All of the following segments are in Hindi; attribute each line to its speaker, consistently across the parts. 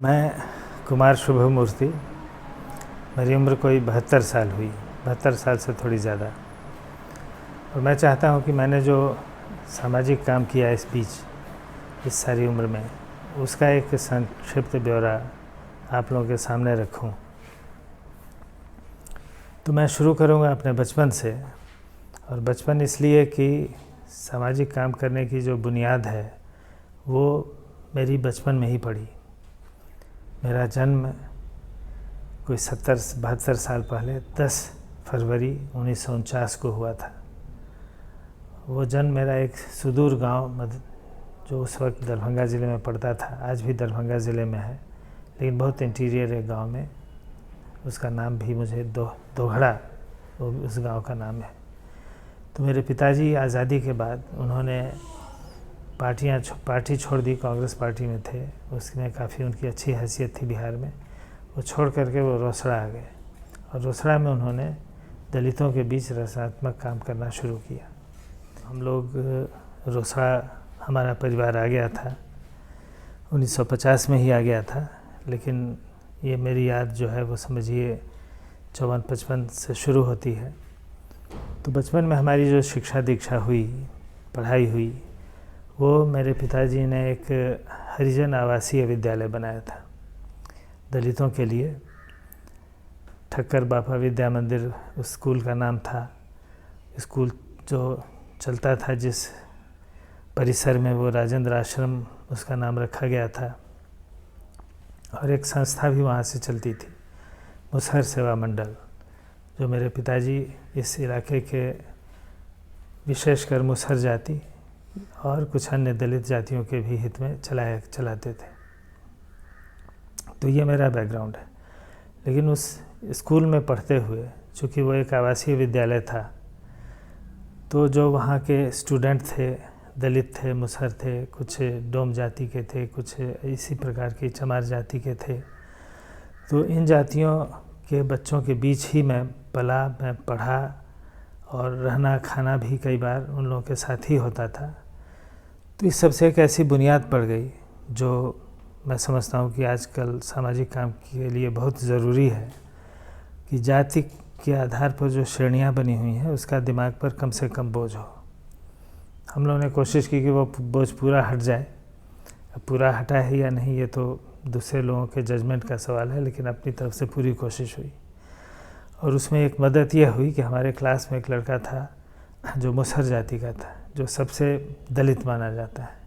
Speaker 1: मैं कुमार शुभमूर्ति। मेरी उम्र कोई 72 साल हुई, 72 साल से थोड़ी ज़्यादा। और मैं चाहता हूँ कि मैंने जो सामाजिक काम किया इस बीच, इस सारी उम्र में, उसका एक संक्षिप्त ब्यौरा आप लोगों के सामने रखूँ। तो मैं शुरू करूँगा अपने बचपन से। और बचपन इसलिए कि सामाजिक काम करने की जो बुनियाद है वो मेरी बचपन में ही पड़ी। मेरा जन्म कोई 72 साल पहले 10 फरवरी 1949 को हुआ था। वो जन्म मेरा एक सुदूर गांव जो उस वक्त दरभंगा ज़िले में पड़ता था, आज भी दरभंगा ज़िले में है, लेकिन बहुत इंटीरियर है गांव में। उसका नाम भी मुझे दोहड़ा, वो उस गांव का नाम है। तो मेरे पिताजी आज़ादी के बाद उन्होंने पार्टी छोड़ दी, कांग्रेस पार्टी में थे, उसमें काफ़ी उनकी अच्छी हैसियत थी बिहार में। वो छोड़ करके वो रोसड़ा आ गए और रोसड़ा में उन्होंने दलितों के बीच रचनात्मक काम करना शुरू किया। हम लोग रोसड़ा, हमारा परिवार आ गया था, 1950 में ही आ गया था, लेकिन ये मेरी याद जो है वो समझिए 54-55 से शुरू होती है। तो बचपन में हमारी जो शिक्षा दीक्षा हुई, पढ़ाई हुई, वो मेरे पिताजी ने एक हरिजन आवासीय विद्यालय बनाया था दलितों के लिए। ठक्कर बापा विद्या मंदिर उस स्कूल का नाम था। स्कूल जो चलता था जिस परिसर में, वो राजेंद्र आश्रम उसका नाम रखा गया था। और एक संस्था भी वहाँ से चलती थी, मुसहर सेवा मंडल, जो मेरे पिताजी इस इलाके के विशेषकर मुसहर जाति और कुछ अन्य दलित जातियों के भी हित में चलाते थे। तो ये मेरा बैकग्राउंड है। लेकिन उस स्कूल में पढ़ते हुए, चूँकि वो एक आवासीय विद्यालय था, तो जो वहाँ के स्टूडेंट थे, दलित थे, मुसहर थे, कुछ डोम जाति के थे, कुछ इसी प्रकार के चमार जाति के थे। तो इन जातियों के बच्चों के बीच ही मैं पला, मैं पढ़ा, और रहना खाना भी कई बार उन लोगों के साथ ही होता था। तो इस सबसे एक ऐसी बुनियाद पड़ गई जो मैं समझता हूँ कि आजकल सामाजिक काम के लिए बहुत ज़रूरी है, कि जाति के आधार पर जो श्रेणियाँ बनी हुई हैं उसका दिमाग पर कम से कम बोझ हो। हम लोगों ने कोशिश की कि वो बोझ पूरा हट जाए। अब पूरा हटा है या नहीं ये तो दूसरे लोगों के जजमेंट का सवाल है, लेकिन अपनी तरफ से पूरी कोशिश हुई। और उसमें एक मदद यह हुई कि हमारे क्लास में एक लड़का था जो मुसहर जाति का था, जो सबसे दलित माना जाता है।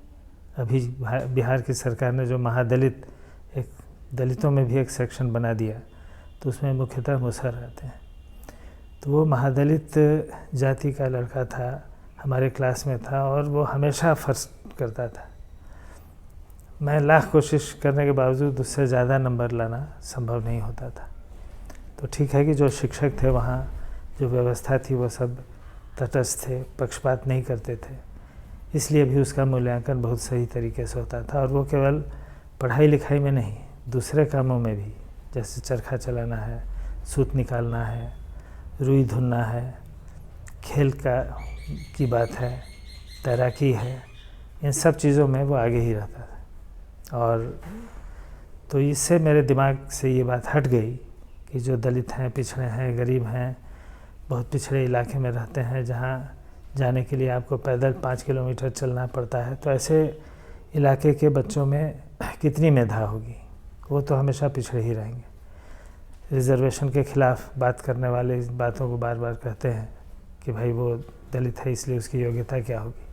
Speaker 1: अभी बिहार की सरकार ने जो महादलित, एक दलितों में भी एक सेक्शन बना दिया, तो उसमें मुख्यतः मुसहर रहते हैं। तो वो महादलित जाति का लड़का था, हमारे क्लास में था, और वो हमेशा फर्स्ट करता था। मैं लाख कोशिश करने के बावजूद उससे ज़्यादा नंबर लाना संभव नहीं होता था। तो ठीक है कि जो शिक्षक थे वहाँ, जो व्यवस्था थी, वो सब तटस्थ थे, पक्षपात नहीं करते थे, इसलिए भी उसका मूल्यांकन बहुत सही तरीके से होता था। और वो केवल पढ़ाई लिखाई में नहीं, दूसरे कामों में भी, जैसे चरखा चलाना है, सूत निकालना है, रुई धुनना है, खेल की बात है, तैराकी है, इन सब चीज़ों में वो आगे ही रहता था। और तो इससे मेरे दिमाग से ये बात हट गई कि जो दलित हैं, पिछड़े हैं, गरीब हैं, बहुत पिछड़े इलाके में रहते हैं, जहाँ जाने के लिए आपको पैदल 5 किलोमीटर चलना पड़ता है, तो ऐसे इलाके के बच्चों में कितनी मेधा होगी, वो तो हमेशा पिछड़े ही रहेंगे। रिजर्वेशन के ख़िलाफ़ बात करने वाले इस बातों को बार बार कहते हैं कि भाई वो दलित है इसलिए उसकी योग्यता क्या होगी।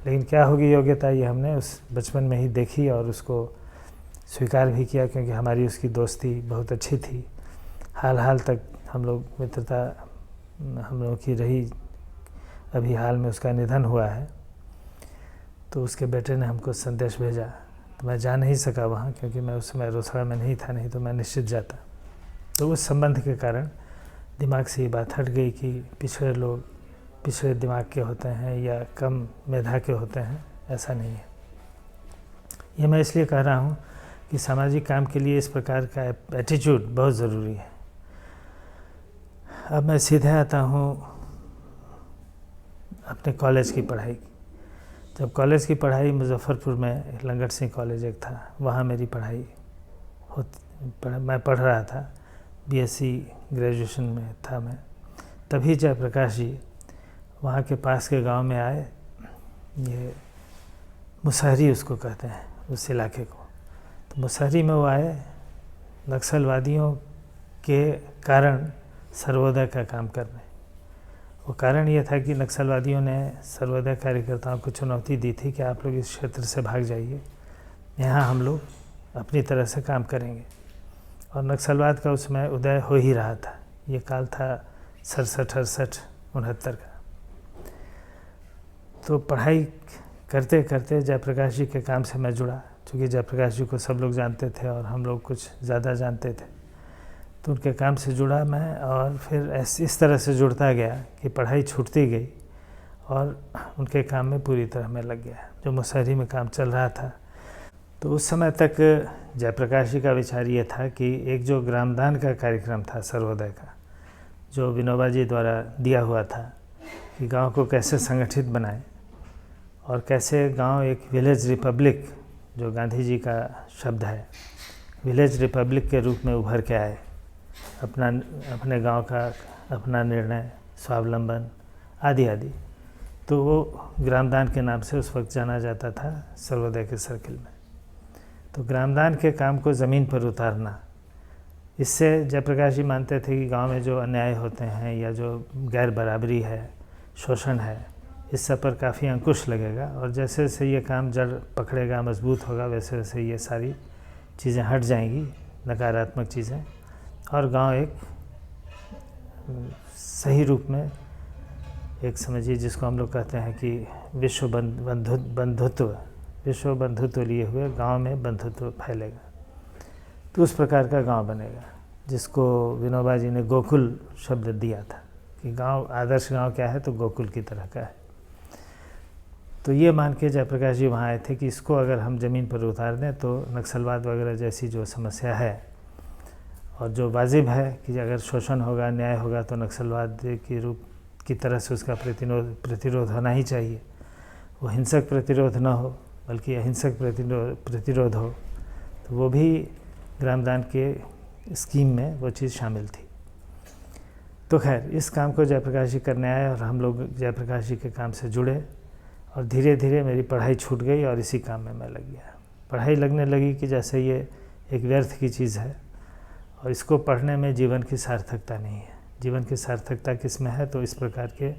Speaker 1: लेकिन क्या होगी योग्यता, ये हमने उस बचपन में ही देखी और उसको स्वीकार भी किया, क्योंकि हमारी उसकी दोस्ती बहुत अच्छी थी। हाल तक हम लोग मित्रता हम लोगों की रही। अभी हाल में उसका निधन हुआ है, तो उसके बेटे ने हमको संदेश भेजा, तो मैं जा नहीं सका वहाँ, क्योंकि मैं उस समय रोसड़ा में नहीं था, नहीं तो मैं निश्चित जाता। तो उस संबंध के कारण दिमाग से ये बात हट गई कि पिछड़े लोग पिछड़े दिमाग के होते हैं या कम मेधा के होते हैं, ऐसा नहीं है। ये मैं इसलिए कह रहा हूँ कि सामाजिक काम के लिए इस प्रकार का एटीट्यूड बहुत ज़रूरी है। अब मैं सीधे आता हूँ अपने कॉलेज की पढ़ाई। जब कॉलेज की पढ़ाई मुजफ्फरपुर में लंगट सिंह कॉलेज एक था, वहाँ मेरी पढ़ाई मैं पढ़ रहा था, बीएससी ग्रेजुएशन में था मैं, तभी जयप्रकाश जी वहाँ के पास के गांव में आए। ये मुसहरी उसको कहते हैं उस इलाके को। तो मुसहरी में वो आए नक्सलवादियों के कारण सर्वोदय का काम करने। वो कारण ये था कि नक्सलवादियों ने सर्वोदय कार्यकर्ताओं को चुनौती दी थी कि आप लोग इस क्षेत्र से भाग जाइए, यहाँ हम लोग अपनी तरह से काम करेंगे। और नक्सलवाद का उसमें उदय हो ही रहा था। ये काल था 67, 68, 69 का। तो पढ़ाई करते करते जयप्रकाश जी के काम से मैं जुड़ा, क्योंकि जयप्रकाश जी को सब लोग जानते थे और हम लोग कुछ ज़्यादा जानते थे। तो उनके काम से जुड़ा मैं, और फिर इस तरह से जुड़ता गया कि पढ़ाई छूटती गई और उनके काम में पूरी तरह मैं लग गया, जो मुसहरी में काम चल रहा था। तो उस समय तक जयप्रकाश जी का विचार ये था कि एक जो ग्रामदान का कार्यक्रम था सर्वोदय का, जो विनोबा जी द्वारा दिया हुआ था कि गांव को कैसे संगठित बनाएं और कैसे गांव एक विलेज रिपब्लिक, जो गांधी जी का शब्द है, विलेज रिपब्लिक के रूप में उभर के आए, अपने गांव का अपना निर्णय, स्वावलंबन आदि आदि। तो वो ग्रामदान के नाम से उस वक्त जाना जाता था सर्वोदय के सर्किल में। तो ग्रामदान के काम को ज़मीन पर उतारना, इससे जयप्रकाश जी मानते थे कि गांव में जो अन्याय होते हैं या जो गैर बराबरी है, शोषण है, इस सब पर काफ़ी अंकुश लगेगा, और जैसे जैसे ये काम जड़ पकड़ेगा, मजबूत होगा, वैसे वैसे ये सारी चीज़ें हट जाएंगी, नकारात्मक चीज़ें, और गांव एक सही रूप में, एक समझिए जिसको हम लोग कहते हैं कि विश्व बंधुत्व लिए हुए गांव में बंधुत्व फैलेगा। तो उस प्रकार का गांव बनेगा, जिसको विनोबा जी ने गोकुल शब्द दिया था कि गांव, आदर्श गांव क्या है, तो गोकुल की तरह का है। तो ये मान के जयप्रकाश जी वहाँ आए थे कि इसको अगर हम ज़मीन पर उतार दें तो नक्सलवाद वगैरह जैसी जो समस्या है, और जो वाजिब है कि अगर शोषण होगा, न्याय होगा, तो नक्सलवाद की रूप की तरह से उसका प्रतिरोध होना ही चाहिए। वो हिंसक प्रतिरोध न हो, बल्कि अहिंसक प्रतिरोध हो। तो वो भी ग्रामदान के स्कीम में वो चीज़ शामिल थी। तो खैर, इस काम को जयप्रकाश जी करने आए और हम लोग जयप्रकाश जी के काम से जुड़े, और धीरे धीरे मेरी पढ़ाई छूट गई और इसी काम में मैं लग गया। पढ़ाई लगने लगी कि जैसे ये एक व्यर्थ की चीज़ है और इसको पढ़ने में जीवन की सार्थकता नहीं है। जीवन की सार्थकता किस में है, तो इस प्रकार के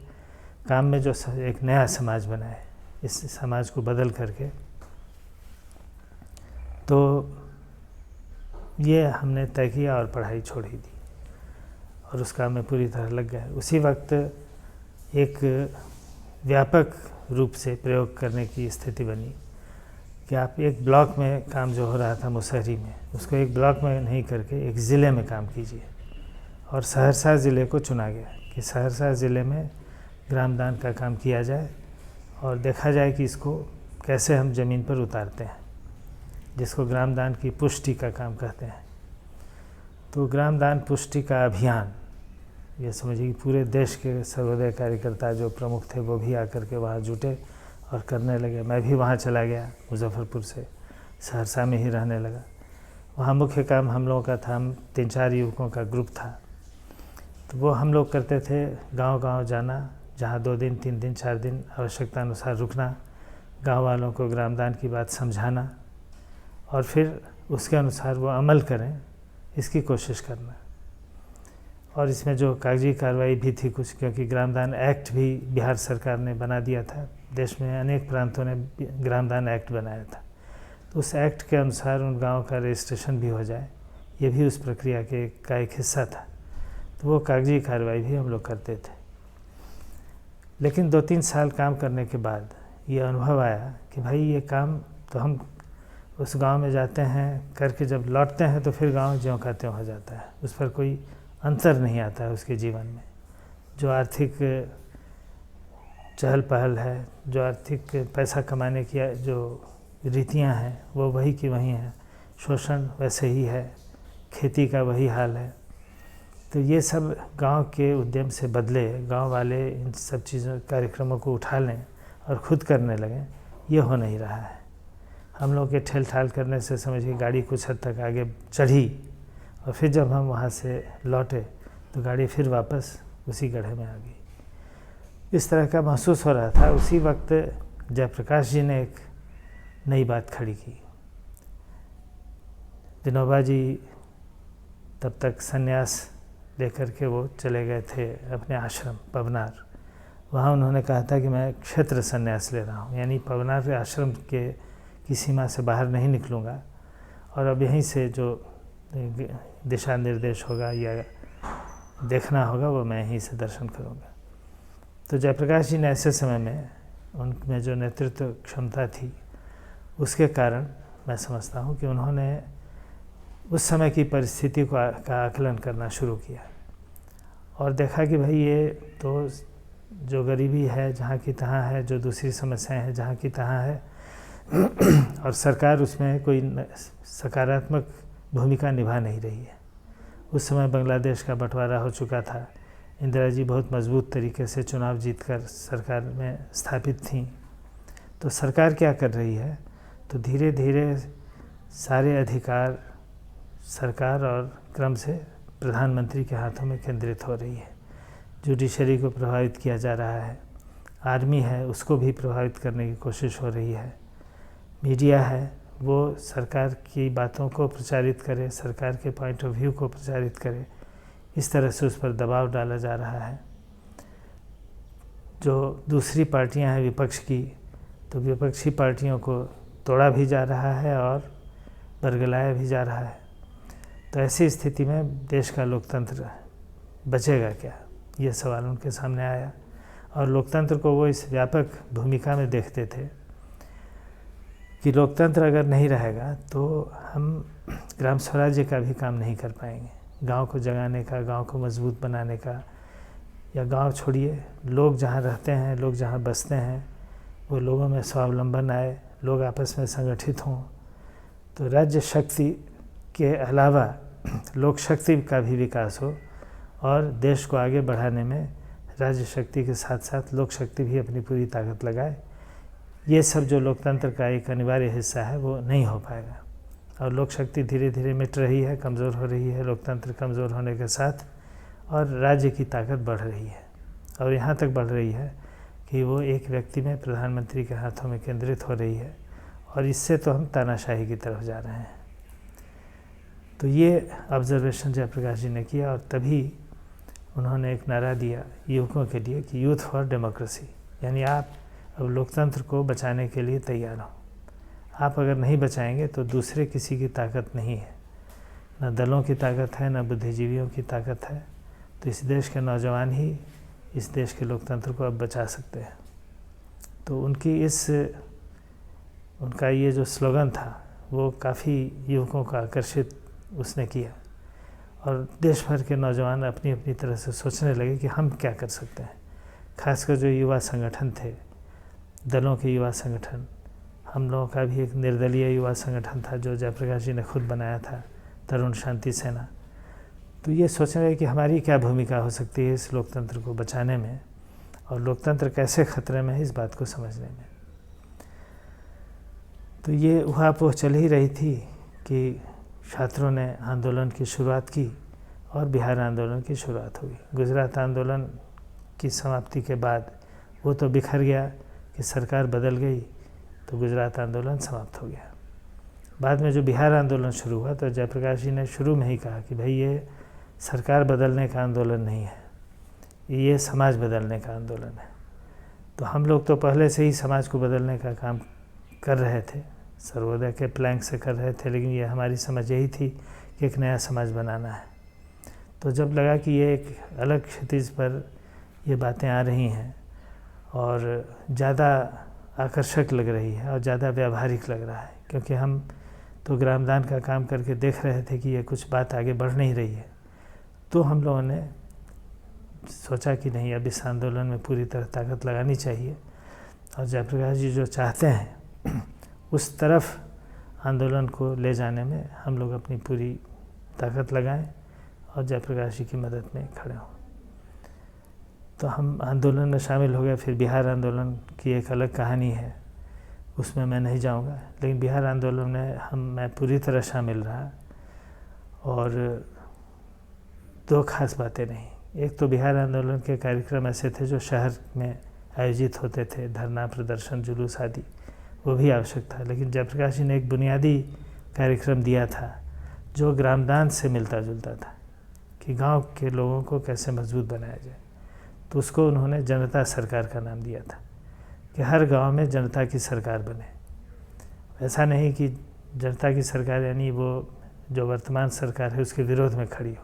Speaker 1: काम में जो एक नया समाज बना है, इस समाज को बदल करके, तो ये हमने तय किया और पढ़ाई छोड़ ही दी और उस काम में पूरी तरह लग गए। उसी वक्त एक व्यापक रूप से प्रयोग करने की स्थिति बनी कि आप एक ब्लॉक में काम जो हो रहा था मुसहरी में, उसको एक ब्लॉक में नहीं करके एक ज़िले में काम कीजिए। और सहरसा ज़िले को चुना गया कि सहरसा ज़िले में ग्रामदान का काम किया जाए और देखा जाए कि इसको कैसे हम ज़मीन पर उतारते हैं, जिसको ग्रामदान की पुष्टि का काम कहते हैं। तो ग्रामदान पुष्टि का अभियान, ये समझिए कि पूरे देश के सर्वोदय कार्यकर्ता जो प्रमुख थे वो भी आकर के वहाँ जुटे और करने लगे। मैं भी वहाँ चला गया, मुजफ्फरपुर से सहरसा में ही रहने लगा। वहाँ मुख्य काम हम लोगों का था, हम 3-4 युवकों का ग्रुप था। तो वो हम लोग करते थे गांव-गांव जाना, जहाँ 2 दिन, 3 दिन, 4 दिन आवश्यकता अनुसार रुकना, गांव वालों को ग्रामदान की बात समझाना और फिर उसके अनुसार वो अमल करें, इसकी कोशिश करना। और इसमें जो कागजी कार्रवाई भी थी कुछ, क्योंकि ग्रामदान एक्ट भी बिहार सरकार ने बना दिया था। देश में अनेक प्रांतों ने ग्रामदान एक्ट बनाया था। तो उस एक्ट के अनुसार उन गाँव का रजिस्ट्रेशन भी हो जाए, ये भी उस प्रक्रिया का एक हिस्सा था। तो वो कागजी कार्रवाई भी हम लोग करते थे। लेकिन 2-3 साल काम करने के बाद ये अनुभव आया कि भाई ये काम तो हम उस गांव में जाते हैं करके जब लौटते हैं तो फिर गांव ज्यों का त्यों हो जाता है, उस पर कोई अंतर नहीं आता है उसके जीवन में। जो आर्थिक चहल पहल है, जो आर्थिक पैसा कमाने की जो रीतियां हैं वो वही की वही हैं, शोषण वैसे ही है, खेती का वही हाल है। तो ये सब गांव के उद्यम से बदले, गांव वाले इन सब चीज़ों कार्यक्रमों को उठा लें और ख़ुद करने लगें, ये हो नहीं रहा है। हम लोग के ठेल ठाल करने से समझिए गाड़ी कुछ हद तक आगे चढ़ी, और फिर जब हम वहाँ से लौटे तो गाड़ी फिर वापस उसी गड्ढे में आ गई। इस तरह का महसूस हो रहा था। उसी वक्त जयप्रकाश जी ने एक नई बात खड़ी की। विनोबा जी तब तक संन्यास लेकर के वो चले गए थे अपने आश्रम पवनार। वहाँ उन्होंने कहा था कि मैं क्षेत्र संन्यास ले रहा हूँ, यानी पवनार के आश्रम के की सीमा से बाहर नहीं निकलूँगा, और अब यहीं से जो दिशा निर्देश होगा या देखना होगा वो मैं यहीं से दर्शन करूँगा। तो जयप्रकाश जी ने ऐसे समय में उनमें जो नेतृत्व क्षमता थी उसके कारण मैं समझता हूँ कि उन्होंने उस समय की परिस्थिति का आकलन करना शुरू किया और देखा कि भाई ये तो जो गरीबी है जहाँ की तहाँ है, जो दूसरी समस्याएं हैं जहाँ की तहाँ है, और सरकार उसमें कोई सकारात्मक भूमिका निभा नहीं रही है। उस समय बांग्लादेश का बंटवारा हो चुका था। इंदिरा जी बहुत मजबूत तरीके से चुनाव जीतकर सरकार में स्थापित थीं। तो सरकार क्या कर रही है, तो धीरे धीरे सारे अधिकार सरकार और क्रम से प्रधानमंत्री के हाथों में केंद्रित हो रही है। जुडिशरी को प्रभावित किया जा रहा है, आर्मी है उसको भी प्रभावित करने की कोशिश हो रही है, मीडिया है वो सरकार की बातों को प्रचारित करे, सरकार के पॉइंट ऑफ व्यू को प्रचारित करे, इस तरह से उस पर दबाव डाला जा रहा है। जो दूसरी पार्टियां हैं विपक्ष की, तो विपक्षी पार्टियों को तोड़ा भी जा रहा है और बरगलाया भी जा रहा है। तो ऐसी स्थिति में देश का लोकतंत्र बचेगा क्या, ये सवाल उनके सामने आया। और लोकतंत्र को वो इस व्यापक भूमिका में देखते थे कि लोकतंत्र अगर नहीं रहेगा तो हम ग्राम स्वराज्य का भी काम नहीं कर पाएंगे। गांव को जगाने का, गांव को मजबूत बनाने का, या गांव छोड़िए, लोग जहां रहते हैं, लोग जहां बसते हैं, वो लोगों में स्वावलंबन आए, लोग आपस में संगठित हों, तो राज्य शक्ति के अलावा लोक शक्ति का भी विकास हो, और देश को आगे बढ़ाने में राज्य शक्ति के साथ साथ लोक शक्ति भी अपनी पूरी ताकत लगाए। ये सब जो लोकतंत्र का एक अनिवार्य हिस्सा है वो नहीं हो पाएगा। और लोक शक्ति धीरे धीरे मिट रही है, कमज़ोर हो रही है। लोकतंत्र कमज़ोर होने के साथ और राज्य की ताकत बढ़ रही है, और यहाँ तक बढ़ रही है कि वो एक व्यक्ति में, प्रधानमंत्री के हाथों में केंद्रित हो रही है, और इससे तो हम तानाशाही की तरफ जा रहे हैं। तो ये ऑब्जर्वेशन जयप्रकाश जी ने किया, और तभी उन्होंने एक नारा दिया युवकों के लिए कि यूथ फॉर डेमोक्रेसी, यानी आप अब लोकतंत्र को बचाने के लिए तैयार हो। आप अगर नहीं बचाएंगे तो दूसरे किसी की ताकत नहीं है, न दलों की ताकत है, न बुद्धिजीवियों की ताकत है। तो इस देश के नौजवान ही इस देश के लोकतंत्र को अब बचा सकते हैं। तो उनका ये जो स्लोगन था वो काफ़ी युवकों को आकर्षित उसने किया, और देश भर के नौजवान अपनी अपनी तरह से सोचने लगे कि हम क्या कर सकते हैं। खासकर जो युवा संगठन थे, दलों के युवा संगठन, हम लोगों का भी एक निर्दलीय युवा संगठन था जो जयप्रकाश जी ने खुद बनाया था, तरुण शांति सेना। तो ये सोचने लगे कि हमारी क्या भूमिका हो सकती है इस लोकतंत्र को बचाने में, और लोकतंत्र कैसे खतरे में है इस बात को समझने में। तो ये उहापोह चल ही रही थी कि छात्रों ने आंदोलन की शुरुआत की, और बिहार आंदोलन की शुरुआत हुई। गुजरात आंदोलन की समाप्ति के बाद वो तो बिखर गया कि सरकार बदल गई, तो गुजरात आंदोलन समाप्त हो गया। बाद में जो बिहार आंदोलन शुरू हुआ तो जयप्रकाश जी ने शुरू में ही कहा कि भाई ये सरकार बदलने का आंदोलन नहीं है, ये समाज बदलने का आंदोलन है। तो हम लोग तो पहले से ही समाज को बदलने का काम कर रहे थे, सर्वोदय के प्लैंक से कर रहे थे, लेकिन ये हमारी समझ यही थी कि एक नया समाज बनाना है। तो जब लगा कि ये एक अलग क्षितिज पर ये बातें आ रही हैं और ज़्यादा आकर्षक लग रही है और ज़्यादा व्यावहारिक लग रहा है, क्योंकि हम तो ग्रामदान का काम करके देख रहे थे कि ये कुछ बात आगे बढ़ नहीं रही है, तो हम लोगों ने सोचा कि नहीं, अब इस आंदोलन में पूरी तरह ताकत लगानी चाहिए, और जयप्रकाश जी जो चाहते हैं उस तरफ आंदोलन को ले जाने में हम लोग अपनी पूरी ताकत लगाएं और जयप्रकाश जी की मदद में खड़े हों। तो हम आंदोलन में शामिल हो गए। फिर बिहार आंदोलन की एक अलग कहानी है। उसमें मैं नहीं जाऊंगा। लेकिन बिहार आंदोलन में मैं पूरी तरह शामिल रहा। और दो खास बातें नहीं, एक तो बिहार आंदोलन के कार्यक्रम ऐसे थे जो शहर में आयोजित होते थे, धरना प्रदर्शन जुलूस आदि, वो भी आवश्यक था। लेकिन जयप्रकाश जी ने एक बुनियादी कार्यक्रम दिया था जो ग्रामदान से मिलता जुलता था कि गांव के लोगों को कैसे मजबूत बनाया जाए। तो उसको उन्होंने जनता सरकार का नाम दिया था कि हर गांव में जनता की सरकार बने। ऐसा नहीं कि जनता की सरकार यानी वो जो वर्तमान सरकार है उसके विरोध में खड़ी हो,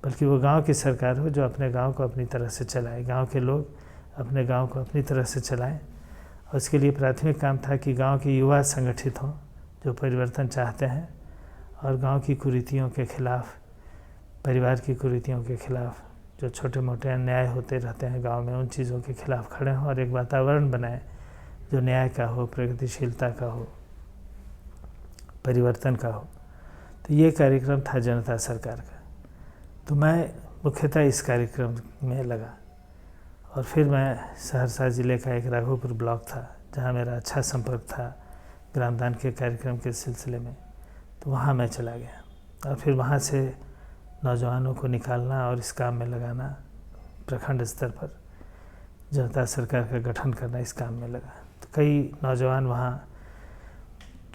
Speaker 1: बल्कि वो गांव की सरकार हो जो अपने गांव को अपनी तरह से चलाए, गांव के लोग अपने गांव को अपनी तरह से चलाएं। और उसके लिए प्राथमिक काम था कि गांव के युवा संगठित हों जो परिवर्तन चाहते हैं और गांव की कुरीतियों के खिलाफ, परिवार की कुरीतियों के खिलाफ, जो छोटे मोटे अन्याय होते रहते हैं गांव में, उन चीज़ों के खिलाफ खड़े हों और एक वातावरण बनाएं जो न्याय का हो, प्रगतिशीलता का हो, परिवर्तन का हो। तो ये कार्यक्रम था जनता सरकार का। तो मैं मुख्यतः इस कार्यक्रम में लगा। और फिर मैं सहरसा ज़िले का एक राघोपुर ब्लॉक था जहाँ मेरा अच्छा संपर्क था ग्रामदान के कार्यक्रम के सिलसिले में, तो वहाँ मैं चला गया। और फिर वहाँ से नौजवानों को निकालना और इस काम में लगाना, प्रखंड स्तर पर जनता सरकार का गठन करना, इस काम में लगा। तो कई नौजवान वहाँ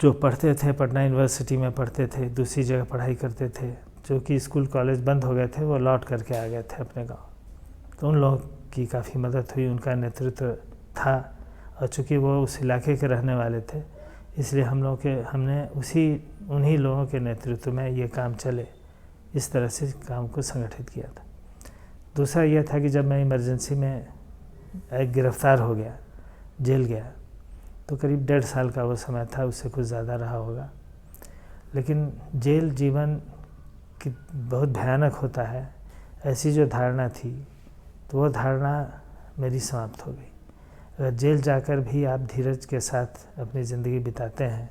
Speaker 1: जो पढ़ते थे, पटना यूनिवर्सिटी में पढ़ते थे, दूसरी जगह पढ़ाई करते थे, जो कि स्कूल कॉलेज बंद हो गए थे, वो लौट करके आ गए थे अपने गांव। तो उन लोगों की काफ़ी मदद हुई, उनका नेतृत्व था। और चूँकि वो उस इलाके के रहने वाले थे, इसलिए हमने उन्हीं लोगों के नेतृत्व में ये काम चले, इस तरह से काम को संगठित किया था। दूसरा यह था कि जब मैं इमरजेंसी में गिरफ्तार हो गया, जेल गया, तो करीब 1.5 साल का वो समय था, उससे कुछ ज़्यादा रहा होगा। लेकिन जेल जीवन कि बहुत भयानक होता है, ऐसी जो धारणा थी, तो वो धारणा मेरी समाप्त हो गई। अगर जेल जाकर भी आप धीरज के साथ अपनी ज़िंदगी बिताते हैं,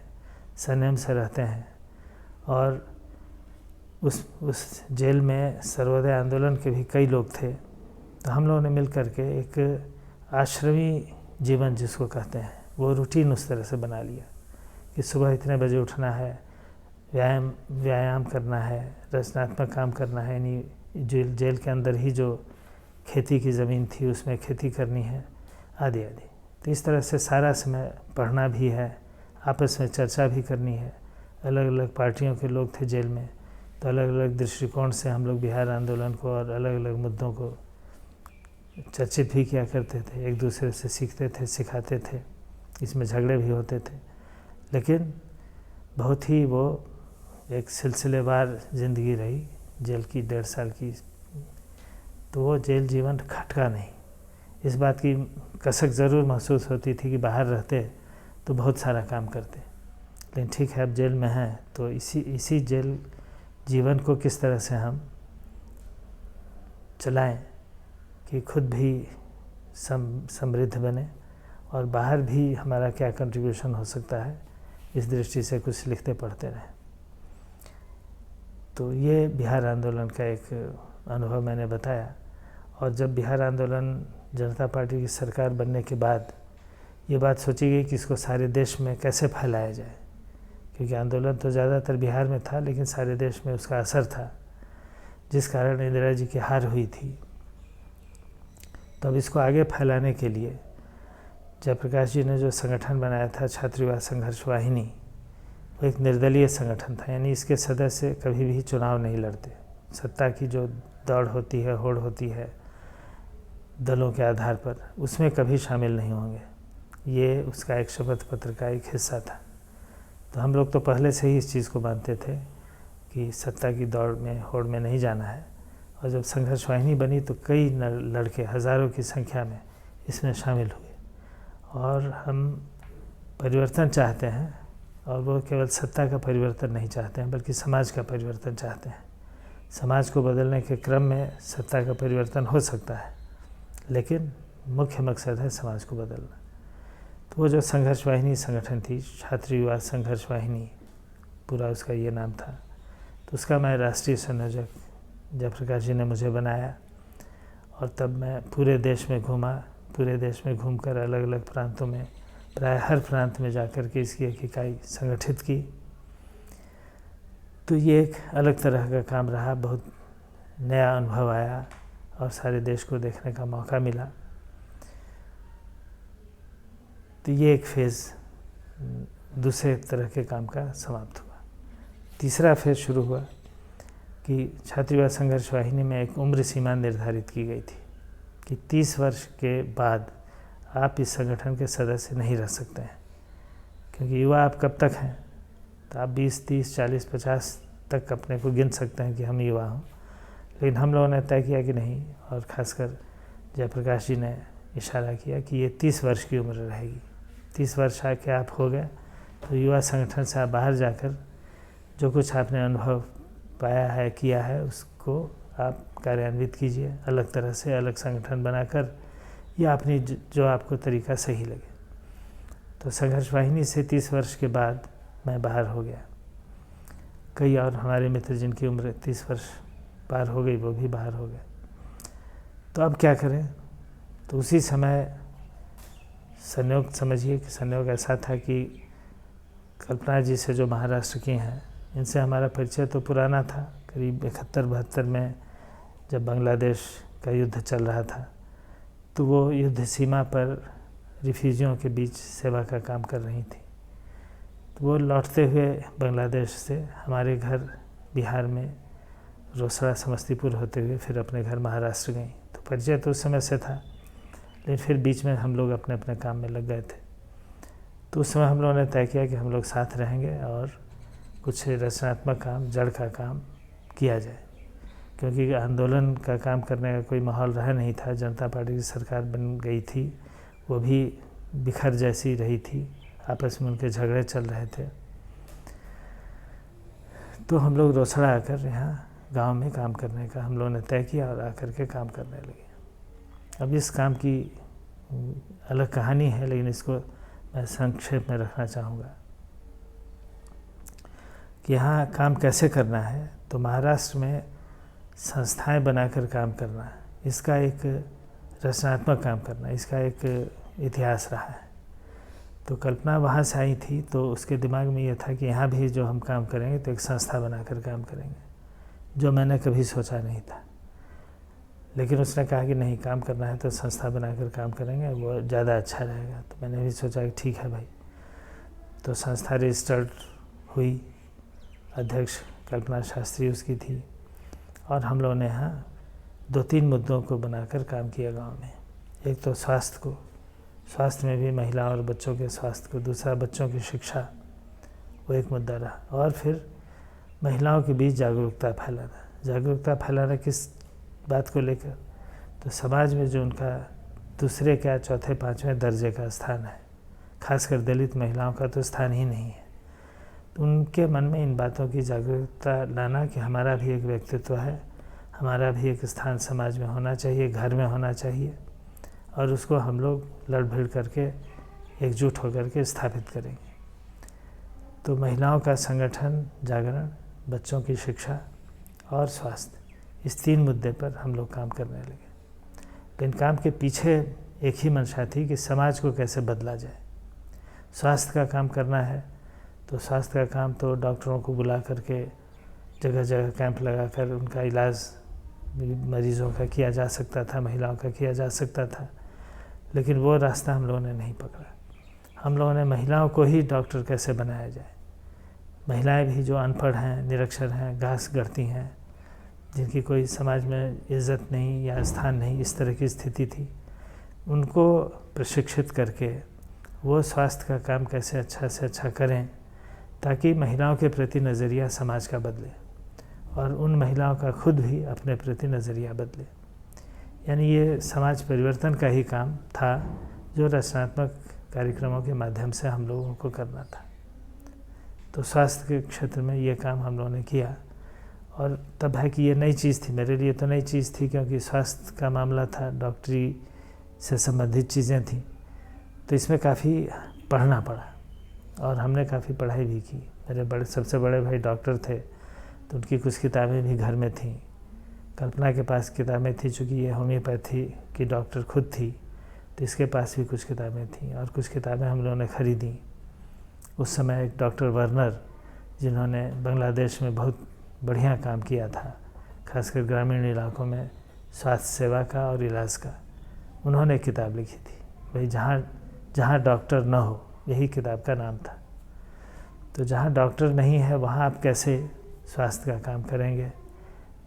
Speaker 1: संयम से रहते हैं, और उस जेल में सर्वोदय आंदोलन के भी कई लोग थे, तो हम लोगों ने मिल कर के एक आश्रमी जीवन जिसको कहते हैं, वो रूटीन उस तरह से बना लिया कि सुबह इतने बजे उठना है, व्यायाम करना है, रचनात्मक काम करना है, यानी जेल के अंदर ही जो खेती की ज़मीन थी उसमें खेती करनी है, आदि आदि। तो इस तरह से सारा समय पढ़ना भी है, आपस में चर्चा भी करनी है। अलग अलग पार्टियों के लोग थे जेल में, तो अलग अलग दृष्टिकोण से हम लोग बिहार आंदोलन को और अलग अलग मुद्दों को चर्चित भी किया करते थे, एक दूसरे से सीखते थे, सिखाते थे। इसमें झगड़े भी होते थे, लेकिन बहुत ही वो एक सिलसिलेवार ज़िंदगी रही जेल की 1.5 साल की। तो वो जेल जीवन खटका नहीं। इस बात की कसक ज़रूर महसूस होती थी कि बाहर रहते तो बहुत सारा काम करते, लेकिन ठीक है अब जेल में हैं तो इसी जेल जीवन को किस तरह से हम चलाएं कि खुद भी समृद्ध बने और बाहर भी हमारा क्या कंट्रीब्यूशन हो सकता है, इस दृष्टि से कुछ लिखते पढ़ते रहें। तो ये बिहार आंदोलन का एक अनुभव मैंने बताया। और जब बिहार आंदोलन जनता पार्टी की सरकार बनने के बाद ये बात सोची गई कि इसको सारे देश में कैसे फैलाया जाए, क्योंकि आंदोलन तो ज़्यादातर बिहार में था लेकिन सारे देश में उसका असर था, जिस कारण इंदिरा जी की हार हुई थी। तब इसको आगे फैलाने के लिए जयप्रकाश जी ने जो संगठन बनाया था छात्र युवा संघर्ष वाहिनी, वो एक निर्दलीय संगठन था, यानी इसके सदस्य कभी भी चुनाव नहीं लड़ते। सत्ता की जो दौड़ होती है, होड़ होती है दलों के आधार पर, उसमें कभी शामिल नहीं होंगे। ये उसका एक शपथ पत्र का एक हिस्सा था। तो हम लोग तो पहले से ही इस चीज़ को मानते थे कि सत्ता की दौड़ में, होड़ में नहीं जाना है। और जब संघर्ष वाहिनी बनी तो कई लड़के हज़ारों की संख्या में इसमें शामिल हुए। और हम परिवर्तन चाहते हैं, और वो केवल सत्ता का परिवर्तन नहीं चाहते हैं बल्कि समाज का परिवर्तन चाहते हैं। समाज को बदलने के क्रम में सत्ता का परिवर्तन हो सकता है, लेकिन मुख्य मकसद है समाज को बदलना। तो वो जो संघर्ष वाहिनी संगठन थी, छात्र युवा संघर्ष वाहिनी पूरा उसका ये नाम था, तो उसका मैं राष्ट्रीय संयोजक जयप्रकाश जी ने मुझे बनाया। और तब मैं पूरे देश में घूमा, पूरे देश में घूमकर अलग अलग प्रांतों में प्राय हर प्रांत में जाकर के इसकी एक इकाई संगठित की। तो ये एक अलग तरह का काम रहा, बहुत नया अनुभव आया और सारे देश को देखने का मौका मिला। तो ये एक फेज़ दूसरे तरह के काम का समाप्त हुआ। तीसरा फेज़ शुरू हुआ कि छात्रवाद संघर्ष वाहिनी में एक उम्र सीमा निर्धारित की गई थी कि 30 वर्ष के बाद आप इस संगठन के सदस्य नहीं रह सकते हैं, क्योंकि युवा आप कब तक हैं, तो आप 20, 30, 40, 50 तक अपने को गिन सकते हैं कि हम युवा हों। लेकिन हम लोगों ने तय किया कि नहीं, और ख़ासकर जयप्रकाश जी ने इशारा किया कि ये 30 वर्ष की उम्र रहेगी। 30 वर्ष आके आप हो गए तो युवा संगठन से आप बाहर जाकर जो कुछ आपने अनुभव पाया है, किया है, उसको आप कार्यान्वित कीजिए अलग तरह से, अलग संगठन बनाकर, या अपनी जो आपको तरीका सही लगे। तो संघर्ष वाहिनी से 30 वर्ष के बाद मैं बाहर हो गया। कई और हमारे मित्र जिनकी उम्र 30 वर्ष पार हो गई वो भी बाहर हो गए। तो अब क्या करें? तो उसी समय संयोग, समझिए कि संयोग ऐसा था कि कल्पना जी से जो महाराष्ट्र की हैं, इनसे हमारा परिचय तो पुराना था। करीब 71-72 में जब बांग्लादेश का युद्ध चल रहा था तो वो युद्ध सीमा पर रिफ्यूजियों के बीच सेवा का काम कर रही थी। तो वो लौटते हुए बांग्लादेश से हमारे घर बिहार में रोसड़ा समस्तीपुर होते हुए फिर अपने घर महाराष्ट्र गई। तो परिचय तो उस समय से था, लेकिन फिर बीच में हम लोग अपने अपने काम में लग गए थे। तो उस समय हम लोगों ने तय किया कि हम लोग साथ रहेंगे और कुछ रचनात्मक काम, जड़ का काम किया जाए, क्योंकि आंदोलन का काम करने का कोई माहौल रहा नहीं था। जनता पार्टी की सरकार बन गई थी, वो भी बिखर जैसी रही थी, आपस में उनके झगड़े चल रहे थे। तो हम लोग रोसड़ा आकर यहाँ गांव में काम करने का हम लोगों ने तय किया और आकर के काम करने लगे। अब इस काम की अलग कहानी है, लेकिन इसको मैं संक्षेप में रखना चाहूँगा कि यहाँ काम कैसे करना है। तो महाराष्ट्र में संस्थाएं बनाकर काम करना, इसका एक रचनात्मक काम करना, इसका एक इतिहास रहा है। तो कल्पना वहाँ से आई थी, तो उसके दिमाग में ये था कि यहाँ भी जो हम काम करेंगे तो एक संस्था बनाकर काम करेंगे, जो मैंने कभी सोचा नहीं था। लेकिन उसने कहा कि नहीं, काम करना है तो संस्था बनाकर काम करेंगे, वो ज़्यादा अच्छा रहेगा। तो मैंने भी सोचा कि ठीक है भाई। तो संस्था रजिस्टर्ड हुई, अध्यक्ष कल्पना शास्त्री उसकी थी, और हम लोगों ने यहाँ 2-3 मुद्दों को बनाकर काम किया गांव में। एक तो स्वास्थ्य को, स्वास्थ्य में भी महिला और बच्चों के स्वास्थ्य को, दूसरा बच्चों की शिक्षा, वो एक मुद्दा रहा। और फिर महिलाओं के बीच जागरूकता फैलाना। जागरूकता फैलाना किस बात को लेकर? तो समाज में जो उनका दूसरे क्या चौथे पाँचवें दर्जे का स्थान है, खासकर दलित महिलाओं का तो स्थान ही नहीं है। तो उनके मन में इन बातों की जागरूकता लाना कि हमारा भी एक व्यक्तित्व है, हमारा भी एक स्थान समाज में होना चाहिए, घर में होना चाहिए, और उसको हम लोग लड़ भिड़ करके एकजुट होकर के स्थापित करेंगे। तो महिलाओं का संगठन, जागरण, बच्चों की शिक्षा और स्वास्थ्य, इस 3 मुद्दे पर हम लोग काम करने लगे। लेकिन काम के पीछे एक ही मंशा थी कि समाज को कैसे बदला जाए। स्वास्थ्य का काम करना है तो स्वास्थ्य का काम तो डॉक्टरों को बुला करके जगह जगह कैंप लगाकर उनका इलाज मरीज़ों का किया जा सकता था, महिलाओं का किया जा सकता था, लेकिन वो रास्ता हम लोगों ने नहीं पकड़ा। हम लोगों ने महिलाओं को ही डॉक्टर कैसे बनाया जाए। महिलाएं भी जो अनपढ़ हैं, निरक्षर हैं, घास गढ़ती हैं, जिनकी कोई समाज में इज़्ज़त नहीं या स्थान नहीं, इस तरह की स्थिति थी, उनको प्रशिक्षित करके वो स्वास्थ्य का काम कैसे अच्छा से अच्छा करें, ताकि महिलाओं के प्रति नज़रिया समाज का बदले और उन महिलाओं का खुद भी अपने प्रति नज़रिया बदले। यानी ये समाज परिवर्तन का ही काम था, जो रचनात्मक कार्यक्रमों के माध्यम से हम लोगों को करना था। तो स्वास्थ्य के क्षेत्र में ये काम हम लोगों ने किया। और तब है कि ये नई चीज़ थी, मेरे लिए तो नई चीज़ थी, क्योंकि स्वास्थ्य का मामला था, डॉक्टरी से संबंधित चीज़ें थी। तो इसमें काफ़ी पढ़ना पड़ा और हमने काफ़ी पढ़ाई भी की। मेरे सबसे बड़े भाई डॉक्टर थे, तो उनकी कुछ किताबें भी घर में थीं। कल्पना के पास किताबें थी, चूँकि ये होम्योपैथी की डॉक्टर खुद थी, तो इसके पास भी कुछ किताबें थीं और कुछ किताबें हम लोगों ने ख़रीदी। उस समय एक डॉक्टर वर्नर, जिन्होंने बांग्लादेश में बहुत बढ़िया काम किया था, खासकर ग्रामीण इलाकों में स्वास्थ्य सेवा का और इलाज का, उन्होंने एक किताब लिखी थी, भाई जहाँ डॉक्टर न हो, यही किताब का नाम था। तो जहाँ डॉक्टर नहीं है वहाँ आप कैसे स्वास्थ्य का काम करेंगे,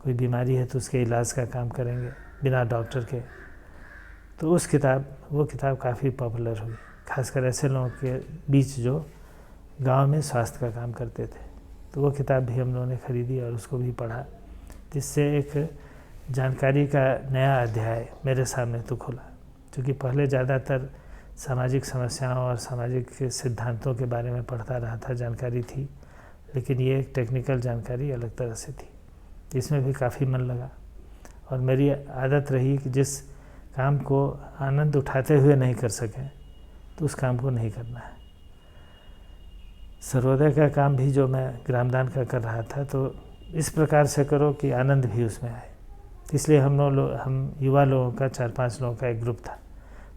Speaker 1: कोई बीमारी है तो उसके इलाज का काम करेंगे बिना डॉक्टर के। तो वो किताब काफ़ी पॉपुलर हुई, खासकर ऐसे लोगों के बीच जो गांव में स्वास्थ्य का काम करते थे। तो वो किताब भी हम लोगों ने ख़रीदी और उसको भी पढ़ा, जिससे एक जानकारी का नया अध्याय मेरे सामने तो खुला। क्योंकि पहले ज़्यादातर सामाजिक समस्याओं और सामाजिक सिद्धांतों के बारे में पढ़ता रहा था, जानकारी थी, लेकिन ये एक टेक्निकल जानकारी अलग तरह से थी। इसमें भी काफ़ी मन लगा और मेरी आदत रही कि जिस काम को आनंद उठाते हुए नहीं कर सकें तो उस काम को नहीं करना है। सर्वोदय का काम भी जो मैं ग्रामदान का कर रहा था, तो इस प्रकार से करो कि आनंद भी उसमें आए। इसलिए हम युवा लोगों का 4-5 लोगों का एक ग्रुप था,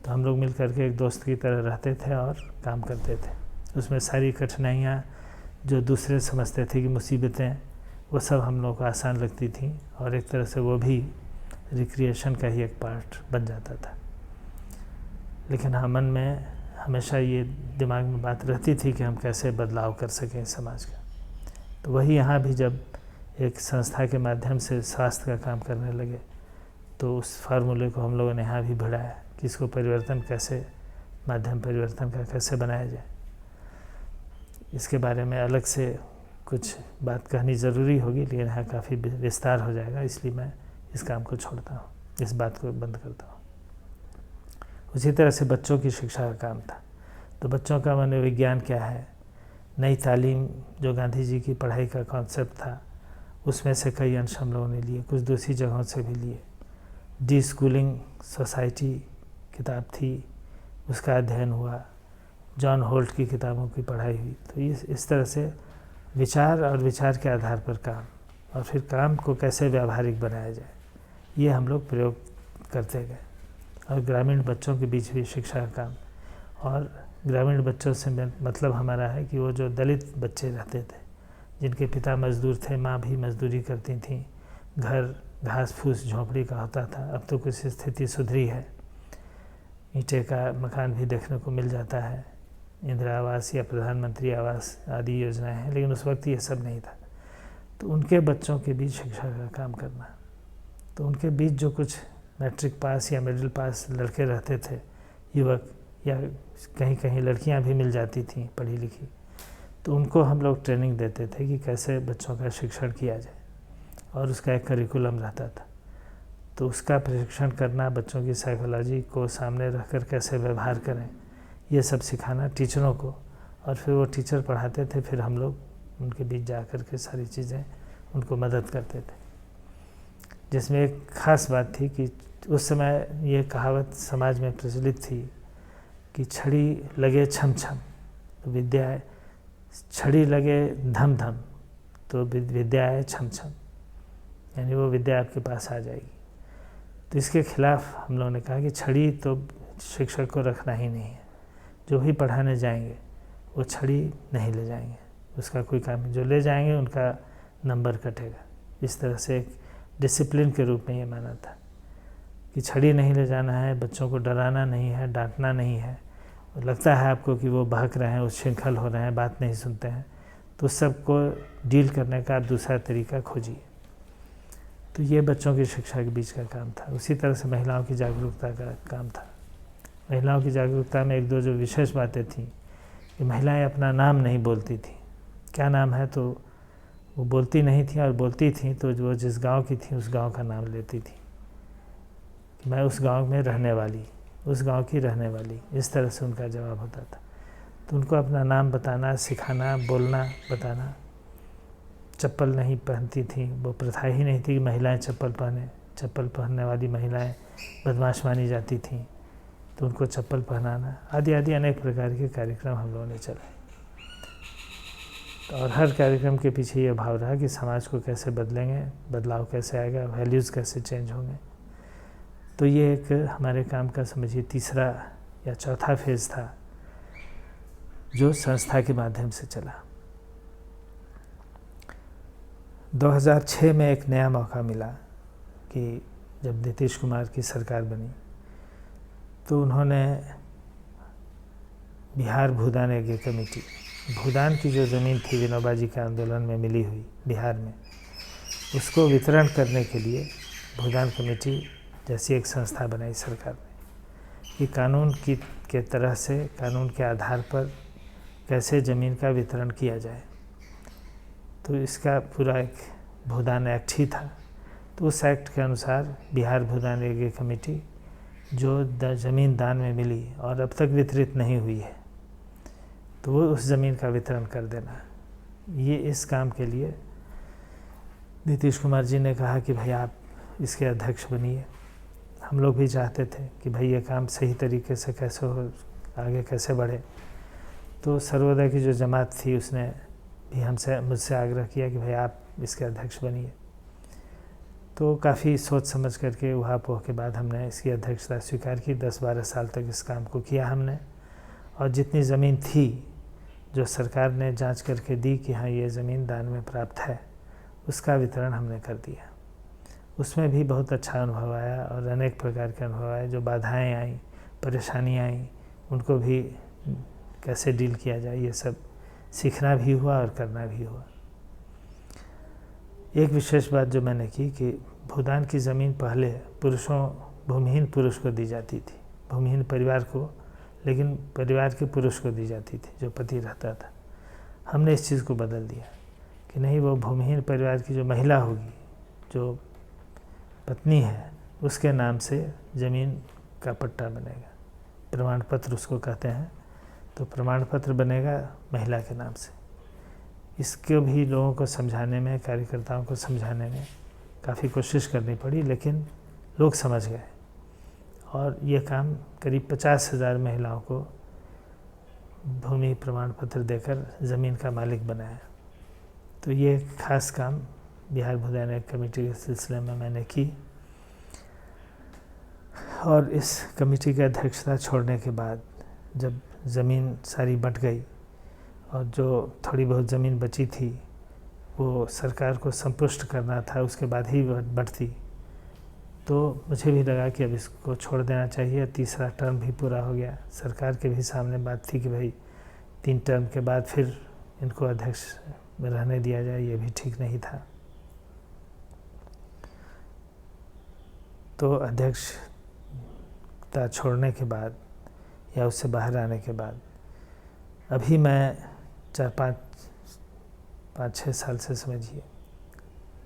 Speaker 1: तो हम लोग मिल करके एक दोस्त की तरह रहते थे और काम करते थे। उसमें सारी कठिनाइयाँ जो दूसरे समझते थे कि मुसीबतें, वो सब हम लोग को आसान लगती थी और एक तरह से वो भी रिक्रिएशन का ही एक पार्ट बन जाता था। लेकिन हाँ, मन में हमेशा ये दिमाग में बात रहती थी कि हम कैसे बदलाव कर सकें समाज का। तो वही यहाँ भी जब एक संस्था के माध्यम से स्वास्थ्य का काम करने लगे, तो उस फार्मूले को हम लोगों ने यहाँ भी बढ़ाया कि इसको माध्यम परिवर्तन का कैसे बनाया जाए। इसके बारे में अलग से कुछ बात कहनी ज़रूरी होगी, लेकिन यहाँ काफ़ी विस्तार हो जाएगा, इसलिए मैं इस काम को छोड़ता हूँ, इस बात को बंद करता हूँ। उसी तरह से बच्चों की शिक्षा का काम था। तो बच्चों का मनोविज्ञान क्या है, नई तालीम जो गांधी जी की पढ़ाई का कॉन्सेप्ट था, उसमें से कई अंश हम लोगों ने लिए, कुछ दूसरी जगहों से भी लिए। डी स्कूलिंग सोसाइटी किताब थी, उसका अध्ययन हुआ। जॉन होल्ट की किताबों की पढ़ाई हुई। तो इस तरह से विचार और विचार के आधार पर काम, और फिर काम को कैसे व्यावहारिक बनाया जाए, ये हम लोग प्रयोग करते गए। और ग्रामीण बच्चों के बीच भी शिक्षा का काम, और ग्रामीण बच्चों से मतलब हमारा है कि वो जो दलित बच्चे रहते थे, जिनके पिता मजदूर थे, माँ भी मजदूरी करती थी, घर घास फूस झोंपड़ी का होता था। अब तो कुछ स्थिति सुधरी है, ईंटे का मकान भी देखने को मिल जाता है, इंदिरा आवास या प्रधानमंत्री आवास आदि योजनाएं हैं, लेकिन उस वक्त ये सब नहीं था। तो उनके बच्चों के बीच शिक्षा का काम करना, तो उनके बीच जो कुछ मैट्रिक पास या मिडिल पास लड़के रहते थे, युवक, या कहीं कहीं लड़कियां भी मिल जाती थीं पढ़ी लिखी, तो उनको हम लोग ट्रेनिंग देते थे कि कैसे बच्चों का शिक्षण किया जाए, और उसका एक करिकुलम रहता था। तो उसका प्रशिक्षण करना, बच्चों की साइकोलॉजी को सामने रखकर कैसे व्यवहार करें, ये सब सिखाना टीचरों को, और फिर वो टीचर पढ़ाते थे, फिर हम लोग उनके बीच जा कर के सारी चीज़ें उनको मदद करते थे। जिसमें एक ख़ास बात थी कि उस समय ये कहावत समाज में प्रचलित थी कि छड़ी लगे छम छम तो विद्या है, छड़ी लगे धम धम तो विद्या है छम छम, यानी वो विद्या आपके पास आ जाएगी। तो इसके खिलाफ हम लोगों ने कहा कि छड़ी तो शिक्षक को रखना ही नहीं है, जो भी पढ़ाने जाएंगे वो छड़ी नहीं ले जाएंगे, उसका कोई काम नहीं, जो ले जाएंगे उनका नंबर कटेगा। इस तरह से एक डिसिप्लिन के रूप में ये माना था कि छड़ी नहीं ले जाना है, बच्चों को डराना नहीं है, डांटना नहीं है। लगता है आपको कि वो बहक रहे हैं, उच्छृंखल हो रहे हैं, बात नहीं सुनते हैं, तो उस सब को डील करने का आप दूसरा तरीका खोजिए। तो ये बच्चों की शिक्षा के बीच का काम था। उसी तरह से महिलाओं की जागरूकता का काम था। महिलाओं की जागरूकता में एक दो जो विशेष बातें थीं कि महिलाएं अपना नाम नहीं बोलती थी। क्या नाम है तो वो बोलती नहीं थी, और बोलती थी तो वो जिस गांव की थी उस गांव का नाम लेती थी कि मैं उस गांव में रहने वाली, उस गांव की रहने वाली, इस तरह से उनका जवाब होता था। तो उनको अपना नाम बताना, सिखाना, बोलना, बताना। चप्पल नहीं पहनती थी, वो प्रथा ही नहीं थी कि महिलाएं चप्पल पहने। चप्पल पहनने वाली महिलाएं बदमाश मानी जाती थीं, तो उनको चप्पल पहनाना आदि आदि अनेक प्रकार के कार्यक्रम हम लोगों ने चलाए। और हर कार्यक्रम के पीछे ये भाव रहा कि समाज को कैसे बदलेंगे, बदलाव कैसे आएगा, वैल्यूज़ कैसे चेंज होंगे। तो ये एक हमारे काम का समझिए तीसरा या चौथा फेज़ था जो संस्था के माध्यम से चला। 2006 में एक नया मौका मिला कि जब नीतीश कुमार की सरकार बनी तो उन्होंने बिहार भूदान यज्ञ कमेटी, भूदान की जो ज़मीन थी विनोबा जी के आंदोलन में मिली हुई बिहार में, उसको वितरण करने के लिए भूदान कमेटी जैसी एक संस्था बनाई सरकार ने कि कानून के तरह से, कानून के आधार पर कैसे ज़मीन का वितरण किया जाए। तो इसका पूरा एक भूदान एक्ट ही था। तो उस एक्ट के अनुसार बिहार भूदान यज्ञ कमेटी जो ज़मीन दान में मिली और अब तक वितरित नहीं हुई है, तो वो उस ज़मीन का वितरण कर देना, ये इस काम के लिए नीतीश कुमार जी ने कहा कि भाई आप इसके अध्यक्ष बनिए। हम लोग भी चाहते थे कि भाई ये काम सही तरीके से कैसे हो, आगे कैसे बढ़े। तो सर्वोदय की जो जमात थी उसने भी मुझसे आग्रह किया कि भाई आप इसके अध्यक्ष बनिए। तो काफ़ी सोच समझ करके उहापोह के बाद हमने इसकी अध्यक्षता स्वीकार की। 10-12 साल तक इस काम को किया हमने, और जितनी ज़मीन थी जो सरकार ने जांच करके दी कि हाँ ये ज़मीन दान में प्राप्त है, उसका वितरण हमने कर दिया। उसमें भी बहुत अच्छा अनुभव आया और अनेक प्रकार के अनुभव आए। जो बाधाएं आईं, परेशानियाँ आईं, उनको भी कैसे डील किया जाए, ये सब सीखना भी हुआ और करना भी हुआ। एक विशेष बात जो मैंने की कि भूदान की ज़मीन पहले भूमिहीन पुरुष को दी जाती थी, भूमिहीन परिवार को, लेकिन परिवार के पुरुष को दी जाती थी जो पति रहता था। हमने इस चीज़ को बदल दिया कि नहीं, वो भूमिहीन परिवार की जो महिला होगी, जो पत्नी है, उसके नाम से ज़मीन का पट्टा बनेगा, प्रमाण पत्र उसको कहते हैं। तो प्रमाण पत्र बनेगा महिला के नाम से। इसको भी लोगों को समझाने में, कार्यकर्ताओं को समझाने में काफ़ी कोशिश करनी पड़ी, लेकिन लोग समझ गए और ये काम करीब 50,000 महिलाओं को भूमि प्रमाण पत्र देकर ज़मीन का मालिक बनाया। तो ये खास काम बिहार भूदान यज्ञ कमेटी के सिलसिले में मैंने की। और इस कमेटी की अध्यक्षता छोड़ने के बाद जब ज़मीन सारी बँट गई और जो थोड़ी बहुत ज़मीन बची थी वो सरकार को संतुष्ट करना था, उसके बाद ही बढ़ती, तो मुझे भी लगा कि अब इसको छोड़ देना चाहिए। तीसरा टर्म भी पूरा हो गया। सरकार के भी सामने बात थी कि भाई 3 टर्म के बाद फिर इनको अध्यक्ष में रहने दिया जाए, ये भी ठीक नहीं था। तो अध्यक्षता छोड़ने के बाद या उससे बाहर आने के बाद अभी मैं 4-5-6 साल से समझिए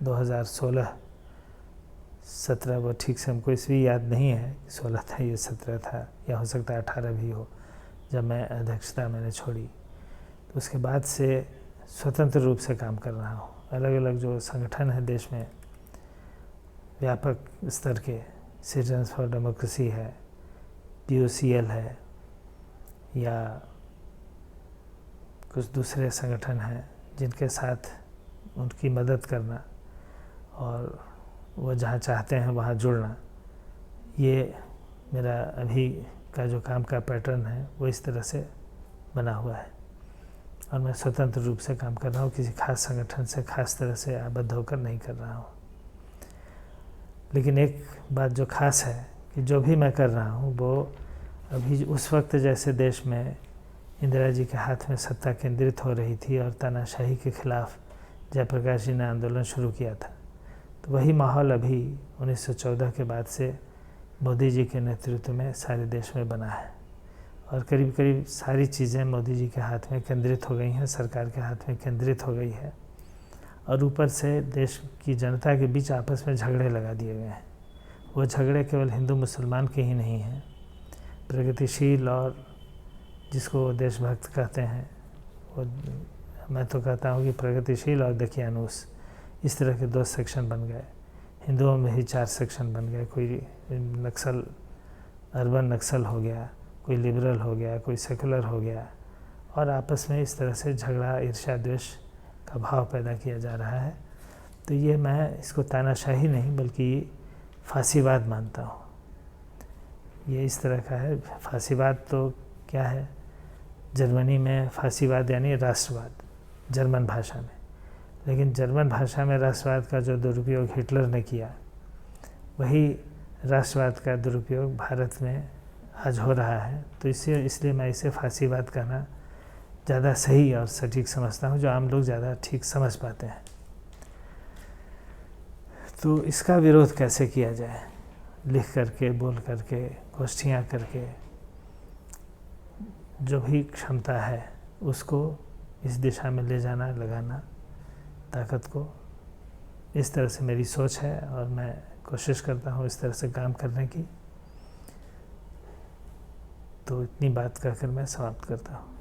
Speaker 1: 2016-17, वो ठीक से हमको इसलिए याद नहीं है कि 16 था ये 17 था, या हो सकता है 18 भी हो, जब मैं अध्यक्षता मैंने छोड़ी। तो उसके बाद से स्वतंत्र रूप से काम कर रहा हूँ। अलग अलग जो संगठन है देश में, व्यापक स्तर के, सिटीजन्स फॉर डेमोक्रेसी है, POCL है, या कुछ दूसरे संगठन हैं जिनके साथ उनकी मदद करना और वो जहाँ चाहते हैं वहाँ जुड़ना, ये मेरा अभी का जो काम का पैटर्न है वो इस तरह से बना हुआ है। और मैं स्वतंत्र रूप से काम कर रहा हूँ, किसी खास संगठन से खास तरह से आबद्ध होकर नहीं कर रहा हूँ। लेकिन एक बात जो खास है कि जो भी मैं कर रहा हूँ वो अभी उस वक्त जैसे देश में इंदिरा जी के हाथ में सत्ता केंद्रित हो रही थी और तानाशाही के खिलाफ जयप्रकाश जी ने आंदोलन शुरू किया था, तो वही माहौल अभी 1914 के बाद से मोदी जी के नेतृत्व में सारे देश में बना है। और करीब करीब सारी चीज़ें मोदी जी के हाथ में केंद्रित हो गई हैं, सरकार के हाथ में केंद्रित हो गई है। और ऊपर से देश की जनता के बीच आपस में झगड़े लगा दिए गए हैं। वो झगड़े केवल हिंदू मुसलमान के ही नहीं हैं, प्रगतिशील और जिसको देशभक्त कहते हैं, वो मैं तो कहता हूँ कि प्रगतिशील और दकियानूस, इस तरह के 2 सेक्शन बन गए। हिंदुओं में ही 4 सेक्शन बन गए। कोई नक्सल, अर्बन नक्सल हो गया, कोई लिबरल हो गया, कोई सेकुलर हो गया, और आपस में इस तरह से झगड़ा, ईर्ष्या, द्वेष का भाव पैदा किया जा रहा है। तो ये मैं इसको तानाशाही नहीं बल्कि फांसीवाद मानता हूँ ये इस तरह का है। फांसीवाद तो क्या है, जर्मनी में फांसीवाद यानी राष्ट्रवाद, जर्मन भाषा में। लेकिन जर्मन भाषा में राष्ट्रवाद का जो दुरुपयोग हिटलर ने किया, वही राष्ट्रवाद का दुरुपयोग भारत में आज हो रहा है। तो इसलिए मैं इसे फांसीवाद कहना ज़्यादा सही और सटीक समझता हूँ, जो आम लोग ज़्यादा ठीक समझ पाते हैं। तो इसका विरोध कैसे किया जाए? लिख करके, बोल करके, गोष्ठियाँ करके, जो भी क्षमता है उसको इस दिशा में ले जाना, लगाना ताकत को। इस तरह से मेरी सोच है और मैं कोशिश करता हूँ इस तरह से काम करने की। तो इतनी बात कहकर मैं समाप्त करता हूँ।